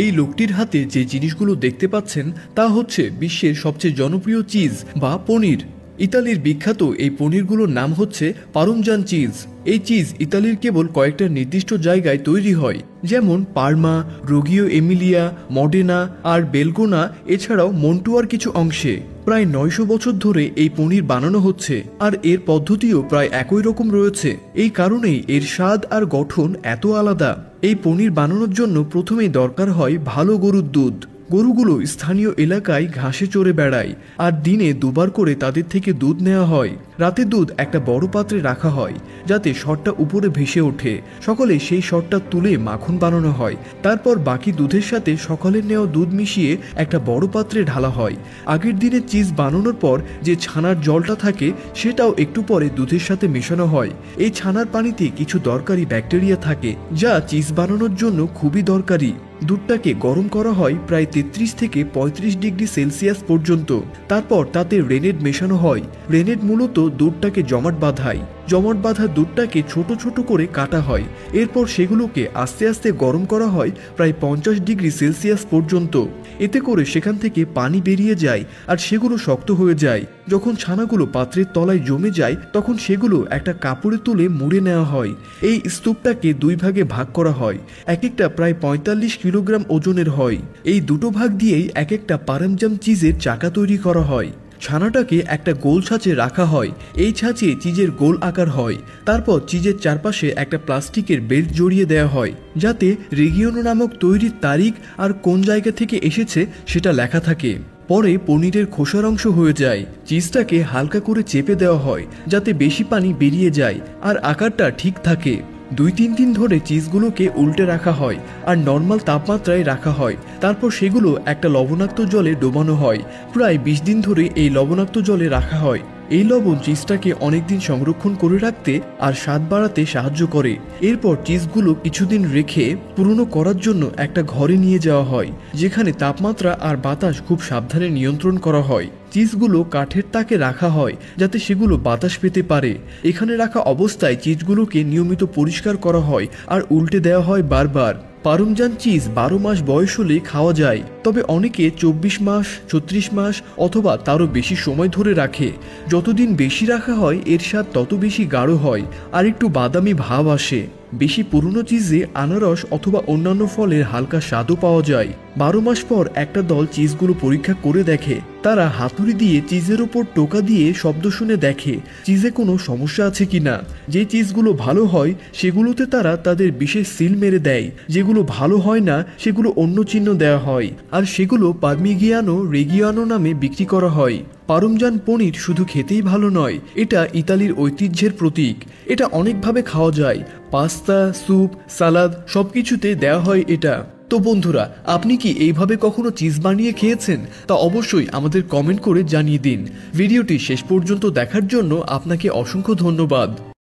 এই লোকটির হাতে যে জিনিসগুলো দেখতে পাচ্ছেন তা হচ্ছে বিশ্বের সবচেয়ে জনপ্রিয় চিজ বা পনির। ইতালির বিখ্যাত এই পনিরগুলোর নাম হচ্ছে পারুমজান চিজ। এই চিজ ইতালির কেবল কয়েকটা নির্দিষ্ট জায়গায় তৈরি হয়, যেমন পার্মা, রোগিও এমিলিয়া, মডেনা আর বেলগোনা, এছাড়াও মন্টুয়ার কিছু অংশে। প্রায় 900 বছর ধরে এই পনির বানানো হচ্ছে, আর এর পদ্ধতিও প্রায় একই রকম রয়েছে। এই কারণেই এর স্বাদ আর গঠন এত আলাদা। এই পনির বানানোর জন্য প্রথমেই দরকার হয় ভালো গরুর দুধ। গরুগুলো স্থানীয় এলাকায় ঘাসে চড়ে বেড়ায়, আর দিনে দুবার করে তাদের থেকে দুধ নেওয়া হয়। রাতে দুধ একটা বড় পাত্রে রাখা হয় যাতে সরটা উপরে ভেসে ওঠে। সকালে সেই সরটা তুলে মাখন বানানো হয়। তারপর বাকি দুধের সাথে সকালের নেওয়া দুধ মিশিয়ে একটা বড় পাত্রে ঢালা হয়। আগের দিনে চিজ বানানোর পর যে ছানার জলটা থাকে সেটাও একটু পরে দুধের সাথে মেশানো হয়। এই ছানার পানিতে কিছু দরকারি ব্যাকটেরিয়া থাকে যা চিজ বানানোর জন্য খুবই দরকারি। দুধটাকে গরম করা হয় প্রায় 33 থেকে 35 ডিগ্রি সেলসিয়াস পর্যন্ত। তারপর তাতে রেনেড মেশানো হয়। রেনেড মূলত দুধটাকে জমাট বাঁধায়। জমাট বাঁধা দুধটাকে ছোট ছোট করে কাটা হয়। এরপর সেগুলোকে আস্তে আস্তে গরম করা হয় প্রায় 50 ডিগ্রি সেলসিয়াস পর্যন্ত। এতে করে সেখান থেকে পানি বেরিয়ে যায় আর সেগুলো শক্ত হয়ে যায়। যখন ছানাগুলো পাত্রের তলায় জমে যায় তখন সেগুলো একটা কাপড়ে তুলে মুড়ে নেওয়া হয়। এই স্তূপটাকে দুই ভাগে ভাগ করা হয়। এক একটা প্রায় 45 কিলোগ্রাম ওজনের হয়। এই দুটো ভাগ দিয়েই এক একটা পারমজান চিজের চাকা তৈরি করা হয়। ছানাটাকে একটা গোল ছাঁচে রাখা হয়। এই ছাঁচে চিজের গোল আকার হয়। তারপর চিজের চারপাশে একটা প্লাস্টিকের বেল্ট জড়িয়ে দেওয়া হয় যাতে রেগিওনো নামক তৈরির তারিখ আর কোন জায়গা থেকে এসেছে সেটা লেখা থাকে। পরে পনিরের খোসার অংশ হয়ে যায়। চিজটাকে হালকা করে চেপে দেওয়া হয় যাতে বেশি পানি বেরিয়ে যায় আর আকারটা ঠিক থাকে। 2-3 দিন ধরে চিজগুলোকে উল্টে রাখা হয় আর নর্মাল তাপমাত্রায় রাখা হয়। তারপর সেগুলো একটা লবণাক্ত জলে ডোবানো হয়। প্রায় 20 দিন ধরে এই লবণাক্ত জলে রাখা হয়। এই লবণ চিজটাকে অনেকদিন সংরক্ষণ করে রাখতে আর স্বাদ বাড়াতে সাহায্য করে। এরপর চিজগুলো কিছুদিন রেখে পুরনো করার জন্য একটা ঘরে নিয়ে যাওয়া হয়, যেখানে তাপমাত্রা আর বাতাস খুব সাবধানে নিয়ন্ত্রণ করা হয়। চিজগুলো কাঠের তাকে রাখা হয় যাতে সেগুলো বাতাস পেতে পারে। এখানে রাখা অবস্থায় চিজগুলোকে নিয়মিত পরিষ্কার করা হয় আর উল্টে দেওয়া হয় বারবার। পারুমজান চিজ 12 মাস বয়স হলে খাওয়া যায়, তবে অনেকে 24 মাস, 36 মাস অথবা তারও বেশি সময় ধরে রাখে। যতদিন বেশি রাখা হয় এর স্বাদ তত বেশি গাঢ় হয় আর একটু বাদামি ভাব আসে। বেশি পুরনো চিজে আনারস অথবা অন্যান্য ফলের হালকা স্বাদও পাওয়া যায়। 12 মাস পর একটা দল চিজগুলো পরীক্ষা করে দেখে। তারা হাতুড়ি দিয়ে চিজের ওপর টোকা দিয়ে শব্দ শুনে দেখে চিজে কোনো সমস্যা আছে কিনা। যে চিজগুলো ভালো হয় সেগুলোতে তারা তাদের বিশেষ সিল মেরে দেয়। যেগুলো ভালো হয় না সেগুলো অন্য চিহ্ন দেওয়া হয় আর সেগুলো পারমিগিয়ানো রেগিয়ানো নামে বিক্রি করা হয়। পারুমজান পনির শুধু খেতেই ভালো নয়, এটা ইতালির ঐতিহ্যের প্রতীক। এটা অনেকভাবে খাওয়া যায়। পাস্তা, স্যুপ, সালাদ সবকিছুতে দেওয়া হয় এটা। তো বন্ধুরা, আপনি কি এইভাবে কখনো চিজ বানিয়ে খেয়েছেন? তা অবশ্যই আমাদের কমেন্ট করে জানিয়ে দিন। ভিডিওটি শেষ পর্যন্ত দেখার জন্য আপনাকে অসংখ্য ধন্যবাদ।